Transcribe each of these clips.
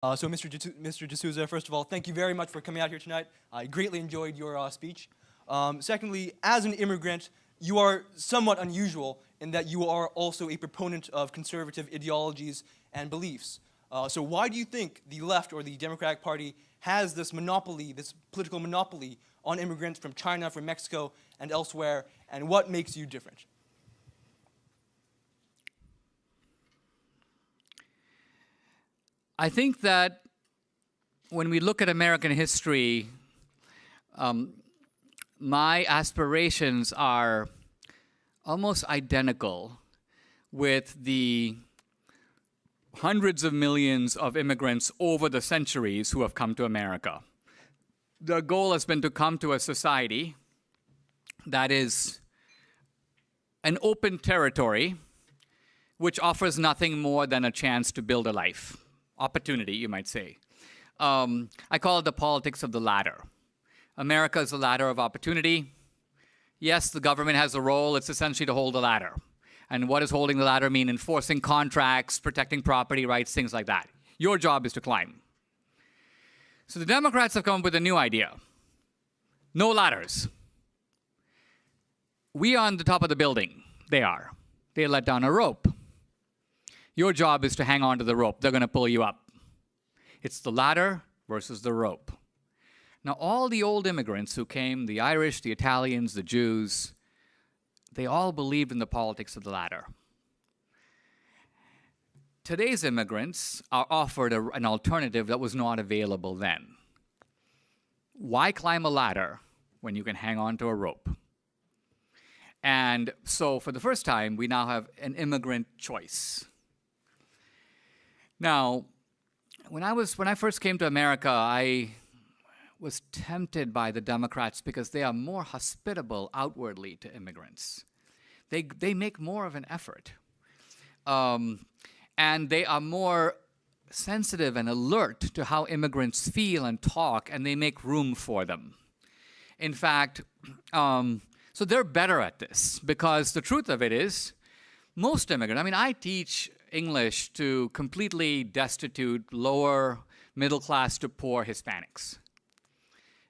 Mr. D'Souza, first of all, thank you very much for coming out here tonight. I greatly enjoyed your speech. Secondly, as an immigrant, you are somewhat unusual in that you are also a proponent of conservative ideologies and beliefs. So why do you think the left or the Democratic Party has this monopoly, this political monopoly on immigrants from China, from Mexico, and elsewhere, and what makes you different? I think that when we look at American history, my aspirations are almost identical with the hundreds of millions of immigrants over the centuries who have come to America. The goal has been to come to a society that is an open territory which offers nothing more than a chance to build a life. Opportunity, you might say. I call it the politics of the ladder. America is the ladder of opportunity. Yes, the government has a role. It's essentially to hold the ladder. And what does holding the ladder mean? Enforcing contracts, protecting property rights, things like that. Your job is to climb. So the Democrats have come up with a new idea. No ladders. We are on the top of the building. They are. They let down a rope. Your job is to hang on to the rope. They're going to pull you up. It's the ladder versus the rope. Now, all the old immigrants who came, the Irish, the Italians, the Jews, they all believed in the politics of the ladder. Today's immigrants are offered an alternative that was not available then. Why climb a ladder when you can hang on to a rope? And so for the first time, we now have an immigrant choice. Now, when I first came to America, I was tempted by the Democrats because they are more hospitable outwardly to immigrants. They make more of an effort. And they are more sensitive and alert to how immigrants feel and talk, and they make room for them. In fact, so they're better at this because the truth of it is, most immigrants, I teach English to completely destitute, lower, middle class to poor Hispanics.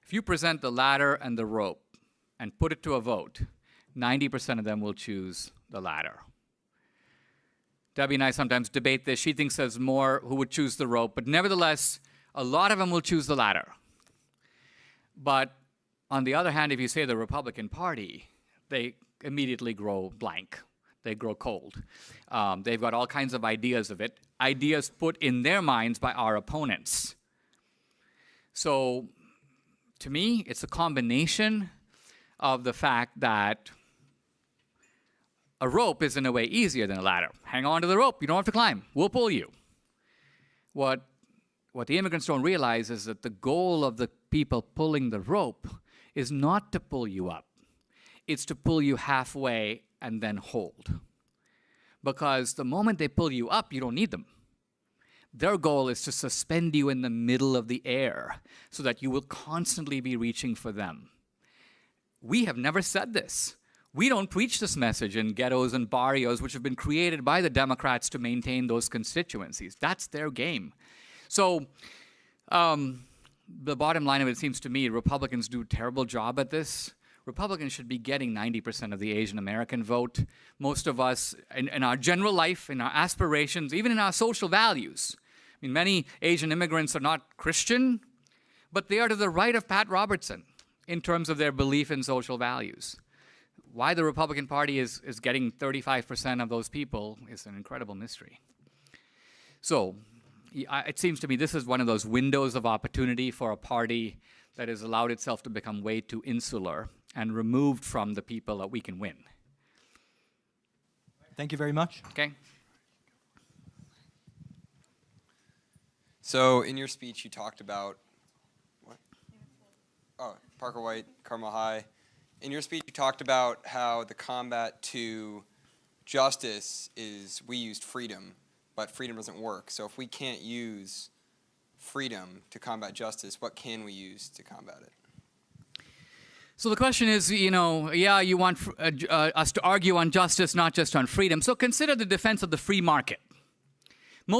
If you present the ladder and the rope and put it to a vote, 90% of them will choose the ladder. Debbie and I sometimes debate this. She thinks there's more who would choose the rope, but nevertheless, a lot of them will choose the ladder. But on the other hand, if you say the Republican Party, they immediately grow blank. They grow cold. They've got all kinds of ideas of it, ideas put in their minds by our opponents. So to me, it's a combination of the fact that a rope is in a way easier than a ladder. Hang on to the rope. You don't have to climb. We'll pull you. What the immigrants don't realize is that the goal of the people pulling the rope is not to pull you up. It's to pull you halfway and then hold. Because the moment they pull you up, you don't need them. Their goal is to suspend you in the middle of the air so that you will constantly be reaching for them. We have never said this. We don't preach this message in ghettos and barrios, which have been created by the Democrats to maintain those constituencies. That's their game. So the bottom line of it seems to me, Republicans do a terrible job at this. Republicans should be getting 90% of the Asian American vote. Most of us, in our general life, in our aspirations, even in our social values. Many Asian immigrants are not Christian, but they are to the right of Pat Robertson in terms of their belief in social values. Why the Republican Party is getting 35% of those people is an incredible mystery. So it seems to me this is one of those windows of opportunity for a party that has allowed itself to become way too insular and removed from the people that we can win. Thank you very much. Okay. So in your speech, you talked about, what? Oh, Parker White, Carmel High. In your speech, you talked about how the combat to justice is we used freedom, but freedom doesn't work. So if we can't use freedom to combat justice, what can we use to combat it? So the question is, you want us to argue on justice, not just on freedom. So consider the defense of the free market. Most